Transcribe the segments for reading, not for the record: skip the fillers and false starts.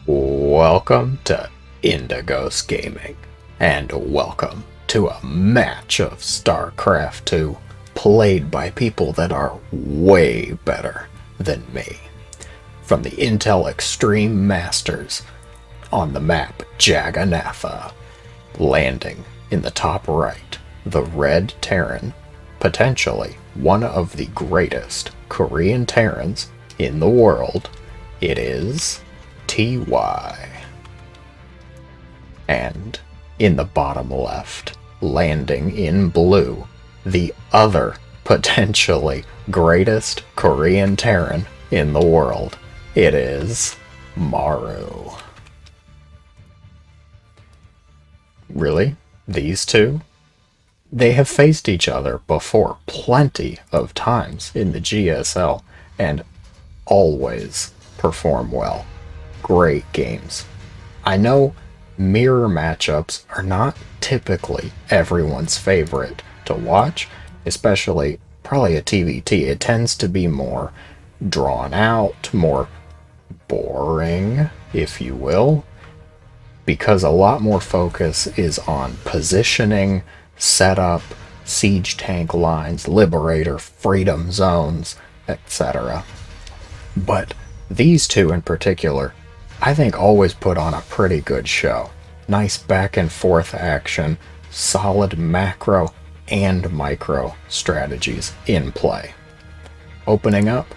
Welcome to Indigos Gaming, and welcome to a match of Starcraft 2 played by people that are way better than me. From the Intel Extreme Masters on the map Jagannath, landing in the top right, the red Terran, potentially one of the greatest Korean Terrans in the world. It is TY. And in the bottom left, landing in blue, the other potentially greatest Korean Terran in the world. It is Maru. Really? These two? They have faced each other before plenty of times in the GSL and always perform well. Great games. I know mirror matchups are not typically everyone's favorite to watch, especially probably a TvT. It tends to be more drawn out, more boring, if you will, because a lot more focus is on positioning, setup, siege tank lines, liberator, freedom zones, etc. But these two in particular, I think always put on a pretty good show. Nice back and forth action, solid macro and micro strategies in play. Opening up,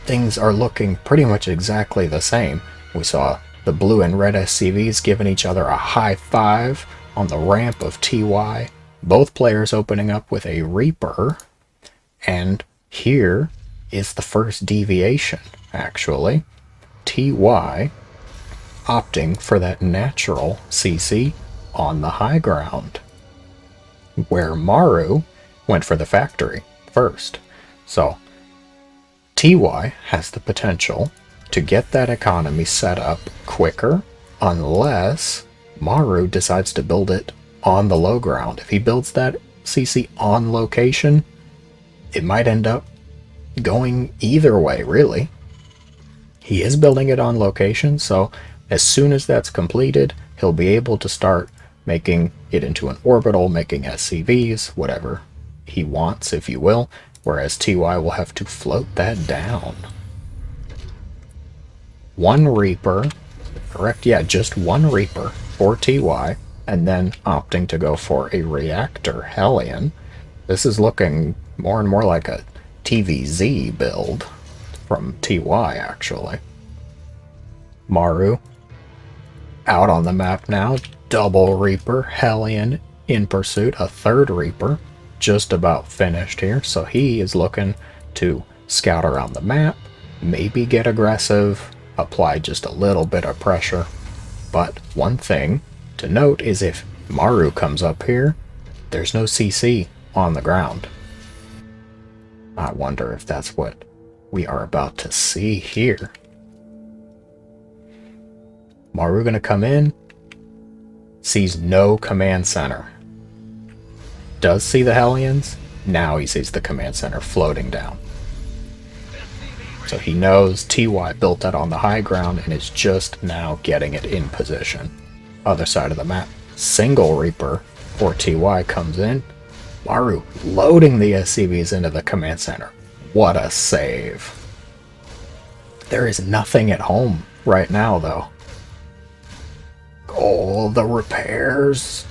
things are looking pretty much exactly the same. We saw the blue and red SCVs giving each other a high five on the ramp of TY. Both players opening up with a Reaper. And here is the first deviation, actually. TY opting for that natural CC on the high ground, where Maru went for the factory first. So TY has the potential to get that economy set up quicker unless Maru decides to build it on the low ground. If he builds that CC on location, it might end up going either way, really. He is building it on location, so as soon as that's completed, he'll be able to start making it into an orbital, making SCVs, whatever he wants, if you will, whereas TY will have to float that down. One Reaper, correct? Yeah, just one Reaper for TY, and then opting to go for a Reactor Hellion. This is looking more and more like a TVZ build from TY, actually. Maru out on the map now, double Reaper, Hellion in pursuit, a third Reaper just about finished here, so he is looking to scout around the map, maybe get aggressive, apply just a little bit of pressure. But one thing to note is if Maru comes up here, there's no CC on the ground. I wonder if that's what we are about to see here. Maru gonna come in, sees no command center. Does see the Hellions, now he sees the command center floating down. So he knows TY built that on the high ground and is just now getting it in position. Other side of the map, single Reaper for TY comes in. Maru loading the SCVs into the command center. What a save. There is nothing at home right now, though. Oh, the repairs.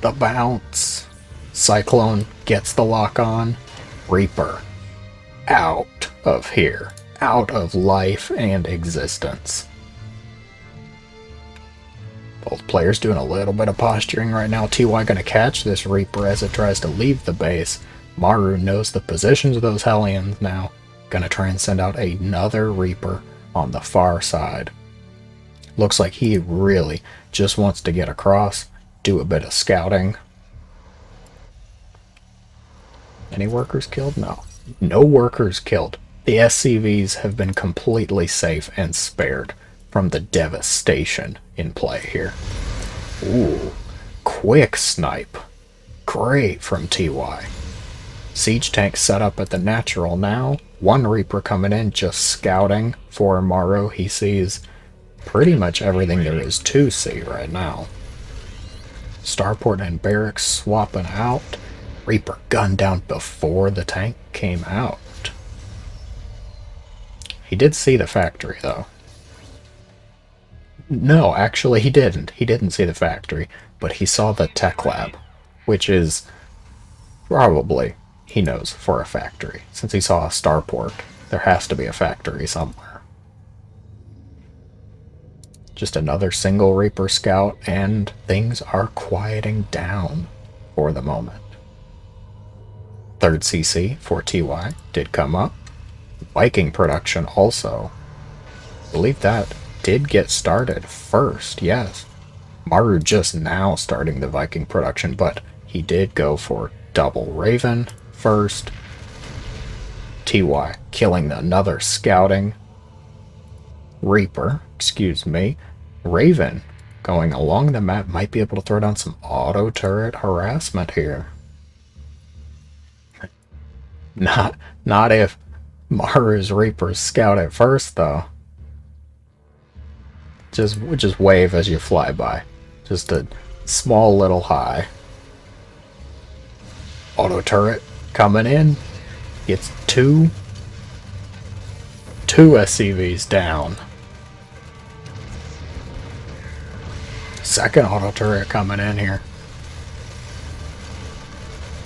The bounce. Cyclone gets the lock on. Reaper out of here. Out of life and existence. Both players doing a little bit of posturing right now. TY gonna catch this Reaper as it tries to leave the base. Maru knows the positions of those Hellions now. Gonna try and send out another Reaper on the far side. Looks like he really just wants to get across, do a bit of scouting. Any workers killed? No. No workers killed. The SCVs have been completely safe and spared from the devastation in play here. Ooh, quick snipe. Great from TY. Siege tank set up at the natural now. One Reaper coming in, just scouting for Maru. He sees pretty much everything there is to see right now. Starport and barracks swapping out. Reaper gunned down before the tank came out. He did see the factory, though. No, actually he didn't. He didn't see the factory, but he saw the tech lab, which is probably, he knows, for a factory. Since he saw a starport, there has to be a factory somewhere. Just another single Reaper scout, and things are quieting down for the moment. Third CC for TY did come up. Viking production also. I believe that did get started first, yes. Maru just now starting the Viking production, but he did go for double Raven first. TY killing another scouting Reaper, excuse me. Raven going along the map, might be able to throw down some auto turret harassment here. Not if Maru's Reapers scout at first, though. Just wave as you fly by. Just a small little high. Auto turret coming in. Gets two SCVs down. Second auto turret coming in here.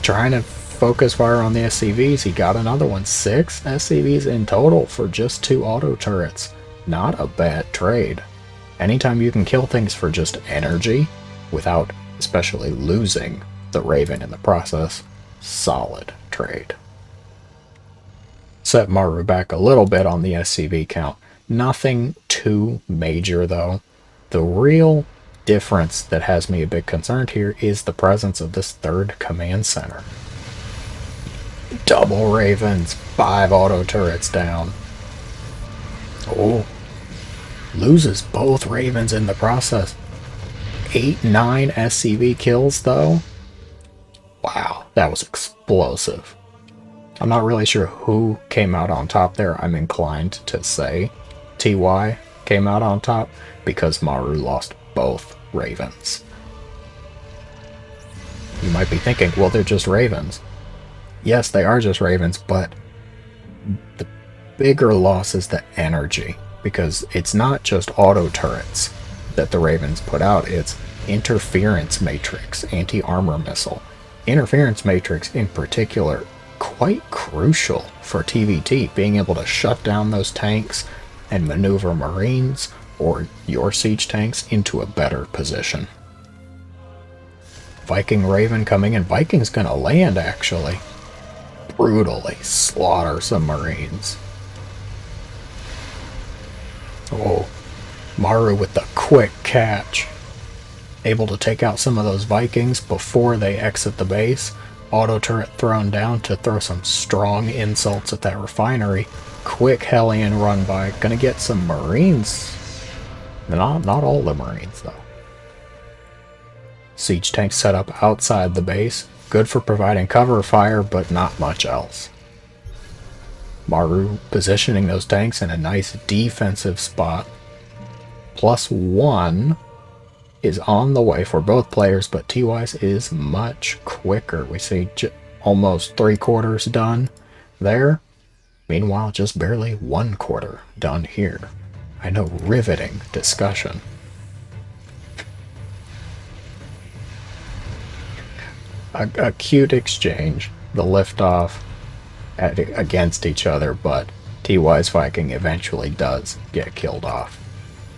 Trying to focus fire on the SCVs. He got another one. 6 SCVs in total for just 2 auto turrets. Not a bad trade. Anytime you can kill things for just energy, without especially losing the Raven in the process, solid trade. Set Maru back a little bit on the SCV count. Nothing too major, though. The real difference that has me a bit concerned here is the presence of this third command center. Double Ravens, 5 auto turrets down. Oh, loses both Ravens in the process. 8-9 SCV kills, though. Wow, that was explosive. I'm not really sure who came out on top there. I'm inclined to say TY came out on top because Maru lost both Ravens. You might be thinking, well, they're just Ravens. Yes, they are just Ravens, but the bigger loss is the energy, because it's not just auto turrets that the Ravens put out, it's interference matrix, anti-armor missile. Interference matrix in particular, quite crucial for TvT, being able to shut down those tanks and maneuver Marines or your siege tanks into a better position. Viking Raven coming in. Viking's gonna land, actually. Brutally slaughter some Marines. Oh, Maru with the quick catch. Able to take out some of those Vikings before they exit the base. Auto turret thrown down to throw some strong insults at that refinery. Quick Hellion run by. Gonna get some Marines. Not all the Marines, though. Siege tank set up outside the base. Good for providing cover fire, but not much else. Maru positioning those tanks in a nice defensive spot. +1 is on the way for both players, but TY's is much quicker. We see almost 3/4 done there. Meanwhile, just barely 1/4 done here. I know, riveting discussion. A cute exchange, the liftoff against each other, but TY's Viking eventually does get killed off.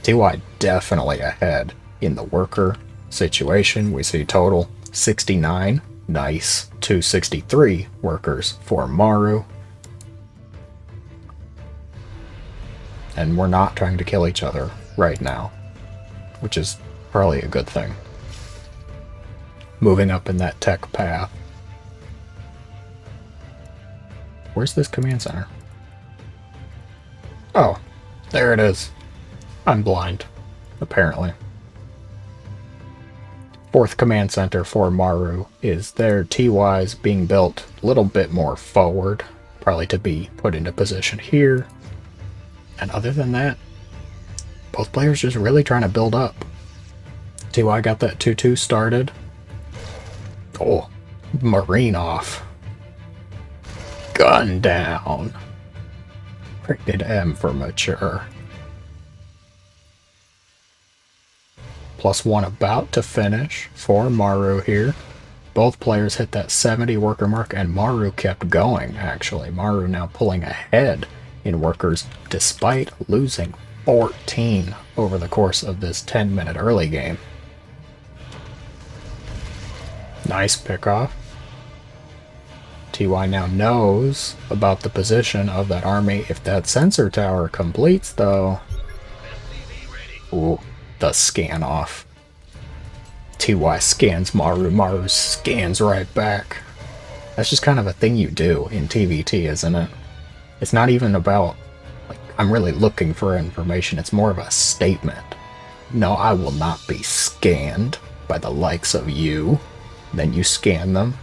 TY definitely ahead in the worker situation. We see total 69, nice, 263 workers for Maru. And we're not trying to kill each other right now, which is probably a good thing. Moving up in that tech path. Where's this command center? Oh, there it is. I'm blind, apparently. 4th command center for Maru is there. TY's being built a little bit more forward, probably to be put into position here. And other than that, both players just really trying to build up. TY got that 2-2 started. Oh, Marine off. Gun down. Rated M for mature. +1 about to finish for Maru here. Both players hit that 70 worker mark, and Maru kept going, actually. Maru now pulling ahead in workers despite losing 14 over the course of this 10-minute early game. Nice pickoff. TY now knows about the position of that army. If that sensor tower completes, though... Ooh, the scan off. TY scans Maru. Maru scans right back. That's just kind of a thing you do in TvT, isn't it? It's not even about, like, I'm really looking for information. It's more of a statement. No, I will not be scanned by the likes of you. Then you scan them.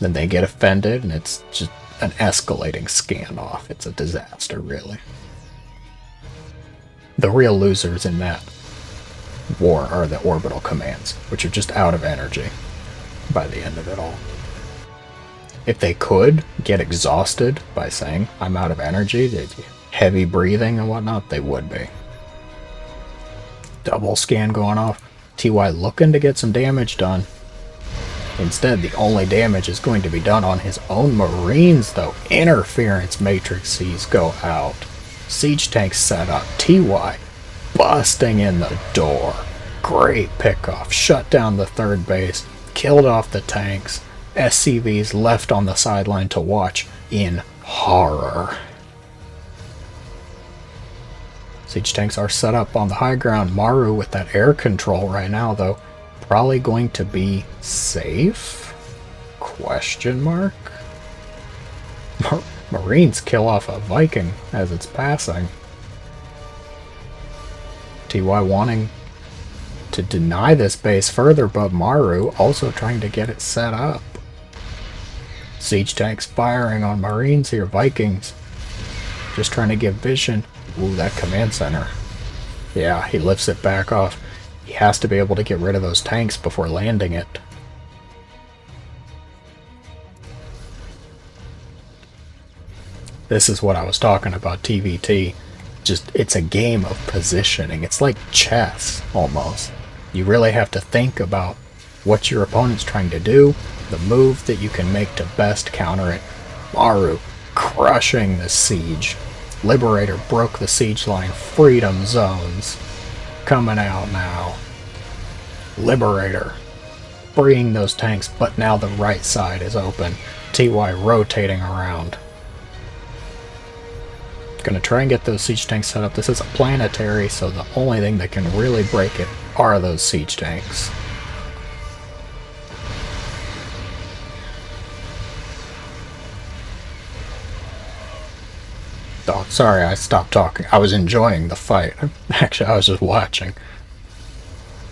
Then they get offended, and it's just an escalating scan-off. It's a disaster, really. The real losers in that war are the orbital commands, which are just out of energy by the end of it all. If they could get exhausted by saying, I'm out of energy, heavy breathing and whatnot, they would be. Double scan going off. TY looking to get some damage done. Instead, the only damage is going to be done on his own Marines, though. Interference matrices go out. Siege tanks set up. TY busting in the door. Great pickoff. Shut down the third base. Killed off the tanks. SCVs left on the sideline to watch in horror. Siege tanks are set up on the high ground. Maru with that air control right now, though. Probably going to be safe? Question mark? Marines kill off a Viking as it's passing. TY wanting to deny this base further, but Maru also trying to get it set up. Siege tanks firing on Marines here. Vikings just trying to give vision. Ooh, that command center. Yeah, he lifts it back off. He has to be able to get rid of those tanks before landing it. This is what I was talking about, TvT. Just, it's a game of positioning. It's like chess, almost. You really have to think about what your opponent's trying to do, the move that you can make to best counter it. Maru crushing the siege. Liberator broke the siege line. Freedom zones coming out now. Liberator freeing those tanks, but now the right side is open. TY rotating around. Gonna try and get those siege tanks set up. This is a planetary, so the only thing that can really break it are those siege tanks. Oh, sorry, I stopped talking. I was enjoying the fight. Actually, I was just watching.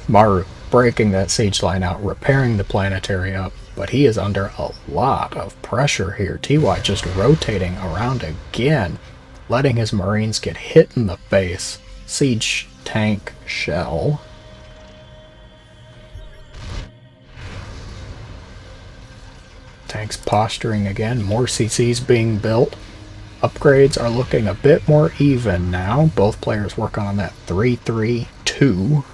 Maru breaking that siege line out, repairing the planetary up, but he is under a lot of pressure here. TY just rotating around again, letting his Marines get hit in the face. Siege tank shell. Tanks posturing again, more CCs being built. Upgrades are looking a bit more even now. Both players working on that 3-3-2.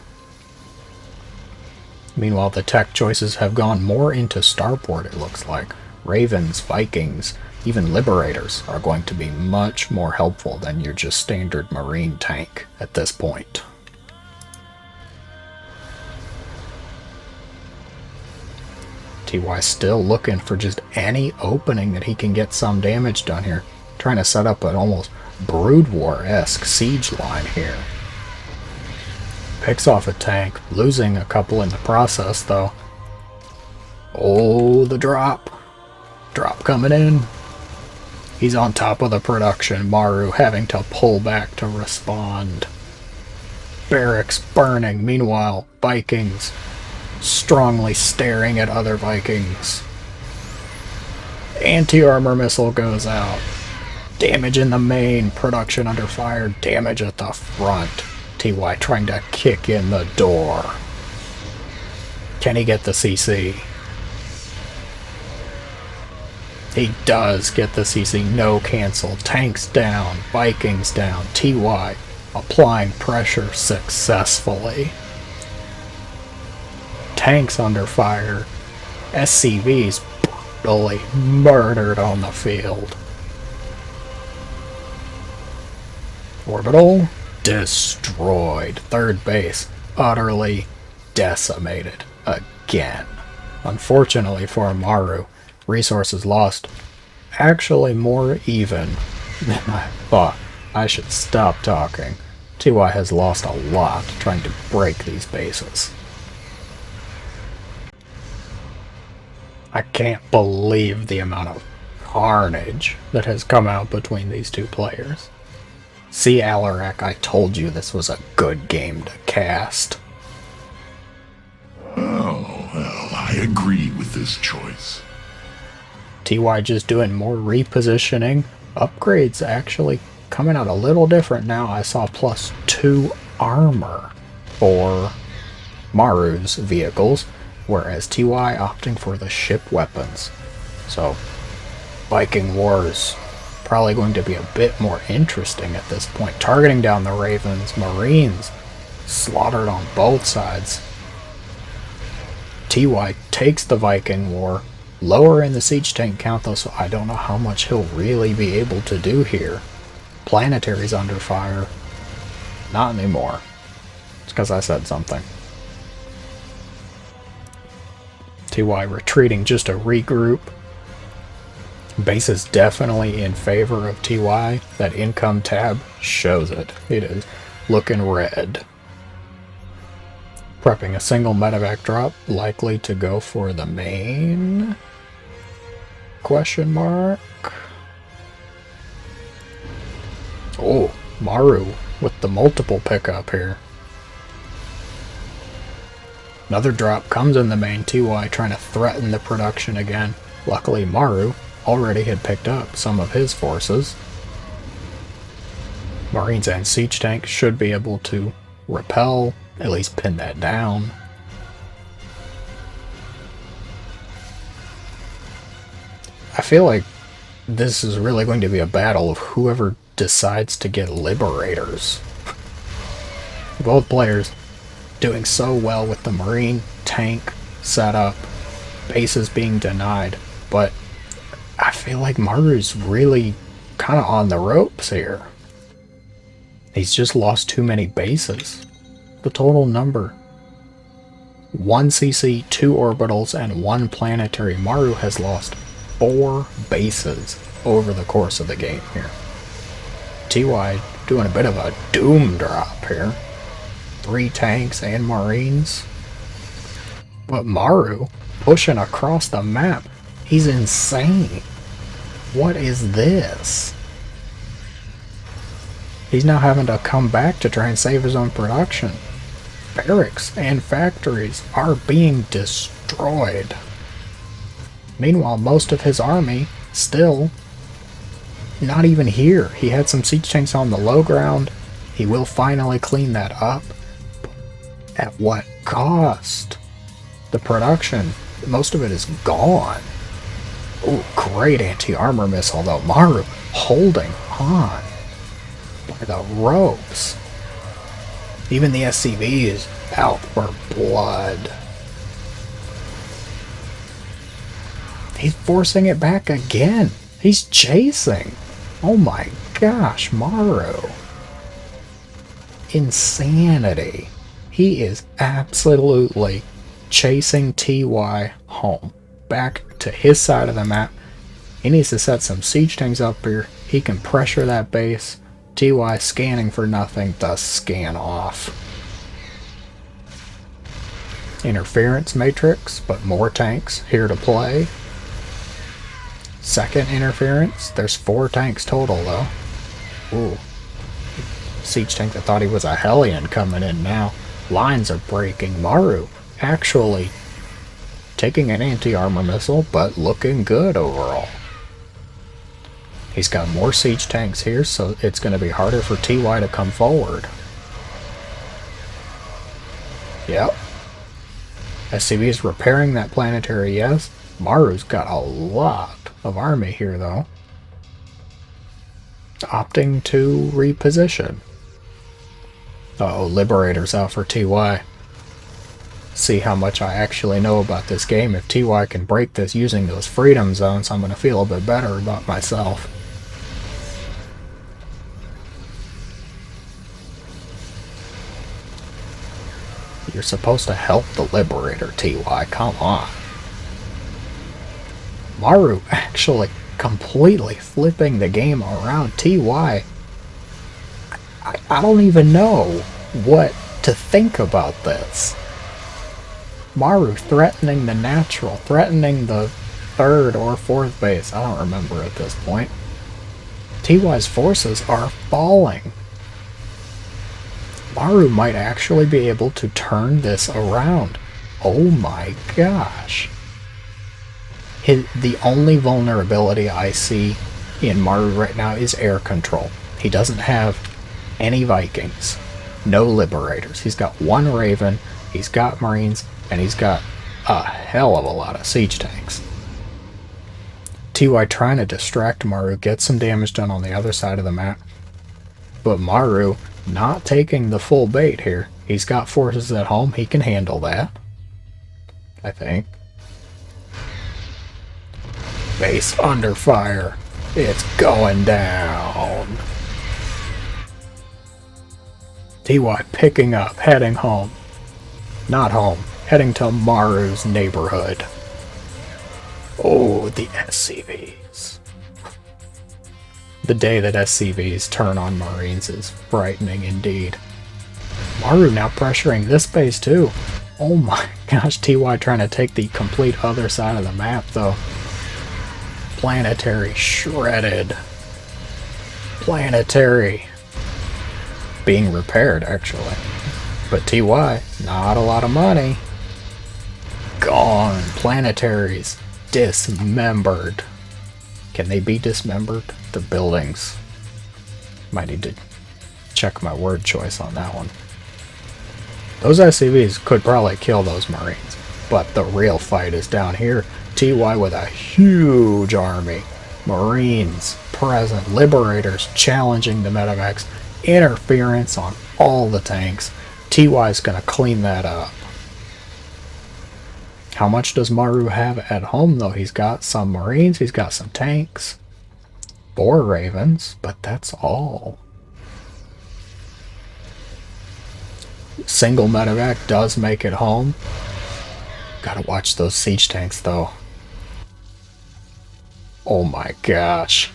Meanwhile, the tech choices have gone more into starport, it looks like. Ravens, Vikings, even Liberators are going to be much more helpful than your just standard Marine tank at this point. TY still looking for just any opening that he can get some damage done here. Trying to set up an almost Brood War-esque siege line here. Picks off a tank, losing a couple in the process though. Oh, the drop. Drop coming in. He's on top of the production. Maru having to pull back to respond. Barracks burning. Meanwhile, Vikings strongly staring at other Vikings. Anti-armor missile goes out. Damage in the main, production under fire, damage at the front. TY trying to kick in the door. Can he get the CC? He does get the CC, no cancel. Tanks down, Vikings down, TY applying pressure successfully. Tanks under fire, SCVs brutally murdered on the field. Orbital destroyed. Third base utterly decimated again. Unfortunately for Maru, resources lost actually more even than I thought. I should stop talking. TY has lost a lot trying to break these bases. I can't believe the amount of carnage that has come out between these two players. See, Alarak, I told you this was a good game to cast. Oh, well, I agree with this choice. TY just doing more repositioning. Upgrades actually coming out a little different now. I saw +2 armor for Maru's vehicles, whereas TY opting for the ship weapons. So, Viking Wars probably going to be a bit more interesting at this point. Targeting down the Ravens, Marines slaughtered on both sides. TY takes the Viking War, lower in the siege tank count though, so I don't know how much he'll really be able to do here. Planetary's under fire. Not anymore. It's because I said something. TY retreating just to regroup. Base is definitely in favor of TY. That income tab shows it. It is looking red. Prepping a single medevac drop, likely to go for the main? Question mark? Oh, Maru with the multiple pickup here. Another drop comes in the main. TY trying to threaten the production again. Luckily, Maru already had picked up some of his forces. Marines and siege tanks should be able to repel, at least pin that down. I feel like this is really going to be a battle of whoever decides to get liberators. Both players doing so well with the Marine tank setup, bases being denied, but I feel like Maru's really kind of on the ropes here. He's just lost too many bases. The total number: 1 CC, 2 orbitals, and 1 planetary. Maru has lost 4 bases over the course of the game here. TY doing a bit of a doom drop here. 3 tanks and Marines. But Maru pushing across the map. He's insane. What is this? He's now having to come back to try and save his own production. Barracks and factories are being destroyed. Meanwhile, most of his army still not even here. He had some siege tanks on the low ground. He will finally clean that up. At what cost? The production, most of it is gone. Oh, great anti-armor missile though. Maru holding on by the ropes. Even the SCV is out for blood. He's forcing it back again. He's chasing. Oh my gosh, Maru. Insanity. He is absolutely chasing TY home. Back to his side of the map. He needs to set some siege tanks up here. He can pressure that base. TY scanning for nothing, thus scan off. Interference matrix, but more tanks here to play. Second interference. There's 4 tanks total though. Ooh. Siege tank that thought he was a Hellion coming in now. Lines are breaking. Maru actually taking an anti-armor missile, but looking good overall. He's got more siege tanks here, so it's going to be harder for TY to come forward. Yep. SCV is repairing that planetary, yes. Maru's got a lot of army here, though. Opting to reposition. Uh-oh, Liberator's out for TY. See how much I actually know about this game. If TY can break this using those freedom zones, I'm going to feel a bit better about myself. You're supposed to help the Liberator, TY. Come on. Maru actually completely flipping the game around. TY, I don't even know what to think about this. Maru threatening the natural, threatening the third or fourth base. I don't remember at this point. TY's forces are falling. Maru might actually be able to turn this around. Oh my gosh. The only vulnerability I see in Maru right now is air control. He doesn't have any Vikings, no Liberators. He's got one Raven, he's got Marines, and he's got a hell of a lot of siege tanks. TY trying to distract Maru, get some damage done on the other side of the map. But Maru not taking the full bait here. He's got forces at home, he can handle that, I think. Base under fire. It's going down. TY picking up, heading home. Not home, heading to Maru's neighborhood. Oh, the SCVs. The day that SCVs turn on Marines is frightening indeed. Maru now pressuring this base too. Oh my gosh, TY trying to take the complete other side of the map though. Planetary shredded. Planetary. Being repaired actually. But TY, not a lot of money. Gone. Planetaries dismembered. Can they be dismembered? The buildings. Might need to check my word choice on that one. Those SCVs could probably kill those Marines, but the real fight is down here. TY with a huge army. Marines present. Liberators challenging the medevacs. Interference on all the tanks. TY's gonna clean that up. How much does Maru have at home though? He's got some Marines, he's got some tanks. 4 Ravens, but that's all. Single medevac does make it home. Gotta watch those siege tanks though. Oh my gosh.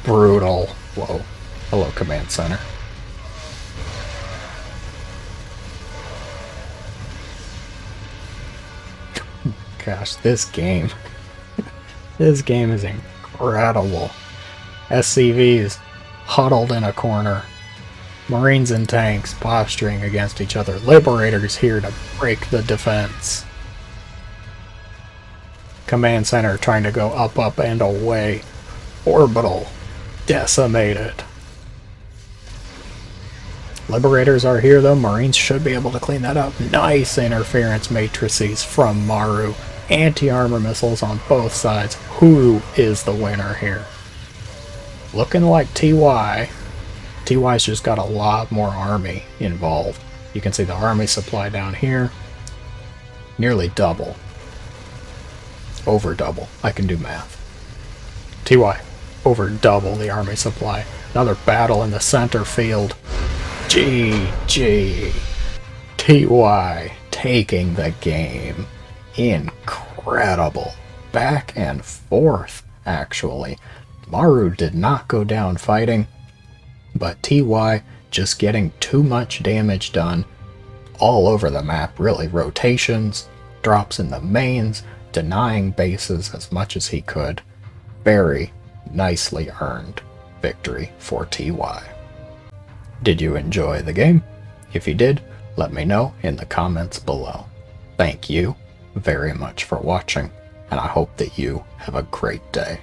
Brutal. Whoa. Hello, command center. Gosh, this game. This game is incredible. SCVs huddled in a corner. Marines and tanks posturing against each other. Liberators here to break the defense. Command center trying to go up, up, and away. Orbital. Decimated. Liberators are here though. Marines should be able to clean that up. Nice interference matrices from Maru. Anti-armor missiles on both sides. Who is the winner here? Looking like TY. TY's just got a lot more army involved. You can see the army supply down here. Nearly double. Over double. I can do math. TY. Over double the army supply. Another battle in the center field. GG. TY taking the game. Incredible. Back and forth, actually. Maru did not go down fighting, but TY just getting too much damage done all over the map, really. Rotations, drops in the mains, denying bases as much as he could. Very nicely earned victory for TY. Did you enjoy the game? If you did, let me know in the comments below. Thank you, very much for watching, and I hope that you have a great day.